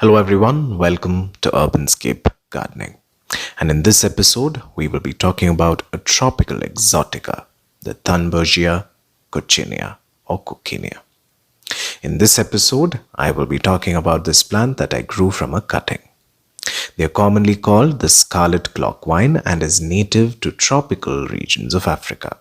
Hello everyone, welcome to Urbanscape Gardening. And in this episode, we will be talking about a tropical exotica, the Thunbergia Coccinea or Coccinea. In this episode, I will be talking about this plant that I grew from a cutting. They are commonly called the Scarlet clockvine and is native to tropical regions of Africa.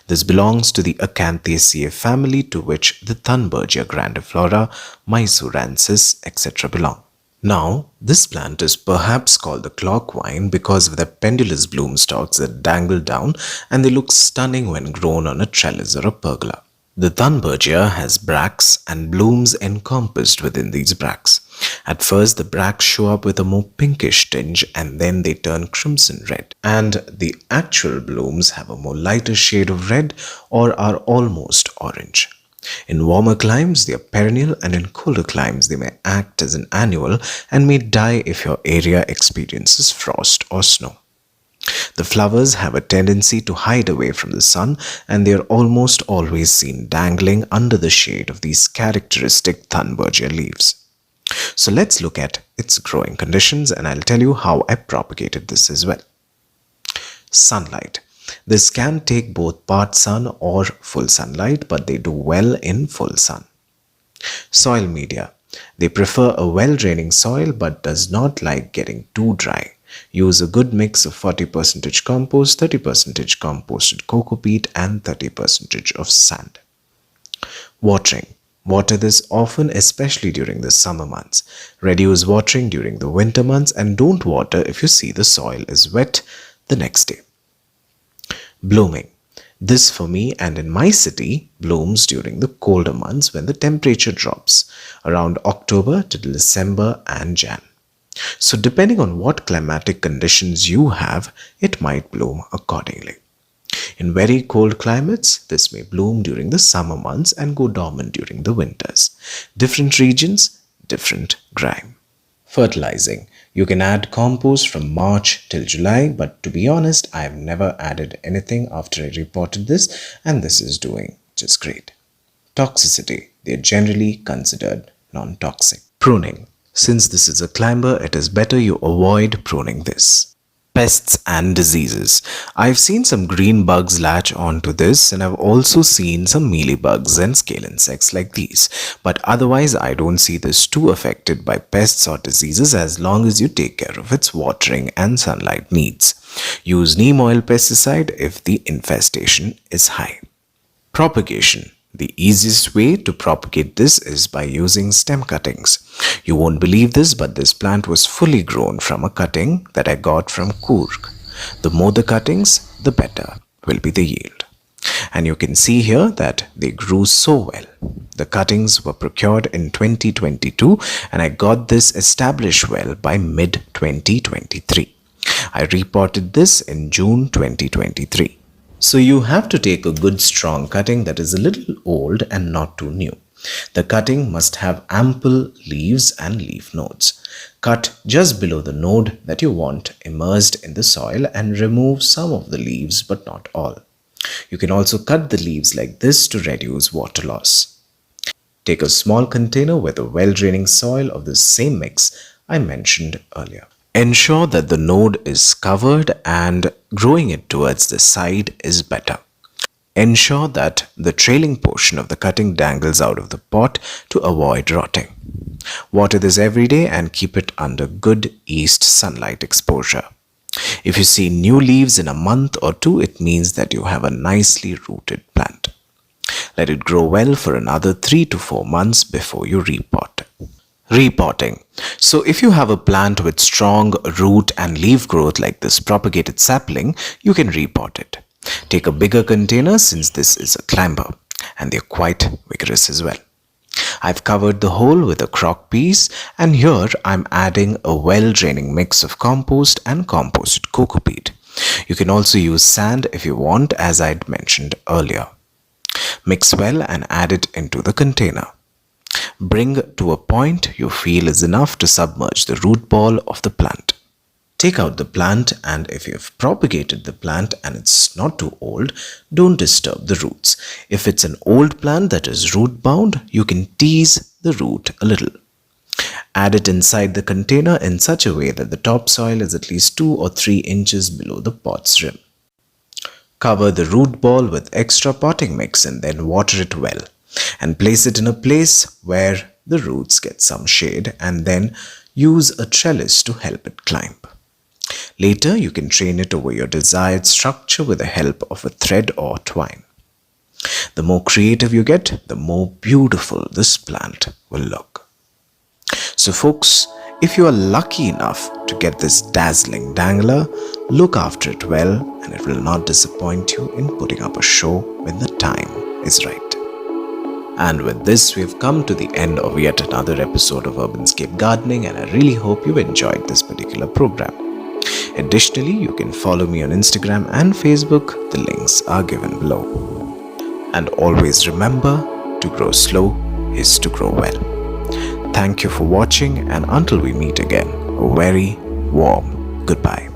This belongs to the Acanthaceae family to which the Thunbergia grandiflora, Mysoransis, etc. belong. Now, this plant is perhaps called the clockvine because of the pendulous bloom stalks that dangle down and they look stunning when grown on a trellis or a pergola. The Thunbergia has bracts and blooms encompassed within these bracts. At first, the bracts show up with a more pinkish tinge and then they turn crimson red. And the actual blooms have a more lighter shade of red or are almost orange. In warmer climes, they are perennial, and in colder climes, they may act as an annual and may die if your area experiences frost or snow. The flowers have a tendency to hide away from the sun, and they are almost always seen dangling under the shade of these characteristic Thunbergia leaves. So let's look at its growing conditions, and I'll tell you how I propagated this as well. Sunlight. This can take both part sun or full sunlight, but they do well in full sun. Soil media. They prefer a well-draining soil but does not like getting too dry. Use a good mix of 40% compost, 30% composted coco peat and 30% of sand. Watering. Water this often, especially during the summer months. Reduce watering during the winter months and don't water if you see the soil is wet the next day. Blooming. This for me and in my city blooms during the colder months when the temperature drops around October to December and Jan. So depending on what climatic conditions you have, it might bloom accordingly. In very cold climates, this may bloom during the summer months and go dormant during the winters. Different regions, different grime. Fertilizing. You can add compost from March till July, but to be honest, I have never added anything after I reported this, and this is doing just great. Toxicity. They are generally considered non-toxic. Pruning. Since this is a climber, it is better you avoid pruning this. Pests and diseases. I've seen some green bugs latch onto this, and I've also seen some mealybugs and scale insects like these. But otherwise, I don't see this too affected by pests or diseases as long as you take care of its watering and sunlight needs. Use neem oil pesticide if the infestation is high. Propagation. The easiest way to propagate this is by using stem cuttings. You won't believe this, but this plant was fully grown from a cutting that I got from Coorg. The more the cuttings, the better will be the yield. And you can see here that they grew so well. The cuttings were procured in 2022 and I got this established well by mid-2023. I reported this in June 2023. So you have to take a good strong cutting that is a little old and not too new. The cutting must have ample leaves and leaf nodes. Cut just below the node that you want immersed in the soil and remove some of the leaves but not all. You can also cut the leaves like this to reduce water loss. Take a small container with a well-draining soil of the same mix I mentioned earlier. Ensure that the node is covered and growing it towards the side is better. Ensure that the trailing portion of the cutting dangles out of the pot to avoid rotting. Water this every day and keep it under good east sunlight exposure. If you see new leaves in a month or two, it means that you have a nicely rooted plant. Let it grow well for another 3 to 4 months before you repot. Repotting. So if you have a plant with strong root and leaf growth like this propagated sapling, you can repot it. Take a bigger container since this is a climber and they're quite vigorous as well. I've covered the hole with a crock piece and here I'm adding a well-draining mix of compost and composted coco peat. You can also use sand if you want, as I'd mentioned earlier. Mix well and add it into the container. Bring to a point you feel is enough to submerge the root ball of the plant. Take out the plant, and if you've propagated the plant and it's not too old, don't disturb the roots. If it's an old plant that is root bound, you can tease the root a little. Add it inside the container in such a way that the topsoil is at least 2 or 3 inches below the pot's rim. Cover the root ball with extra potting mix and then water it well. And place it in a place where the roots get some shade, and then use a trellis to help it climb. Later, you can train it over your desired structure with the help of a thread or twine. The more creative you get, the more beautiful this plant will look. So folks, if you are lucky enough to get this dazzling dangler, look after it well and it will not disappoint you in putting up a show when the time is right. And with this, we've come to the end of yet another episode of Urbanscape Gardening, and I really hope you enjoyed this particular program. Additionally, you can follow me on Instagram and Facebook. The links are given below. And always remember, to grow slow is to grow well. Thank you for watching, and until we meet again, a very warm goodbye.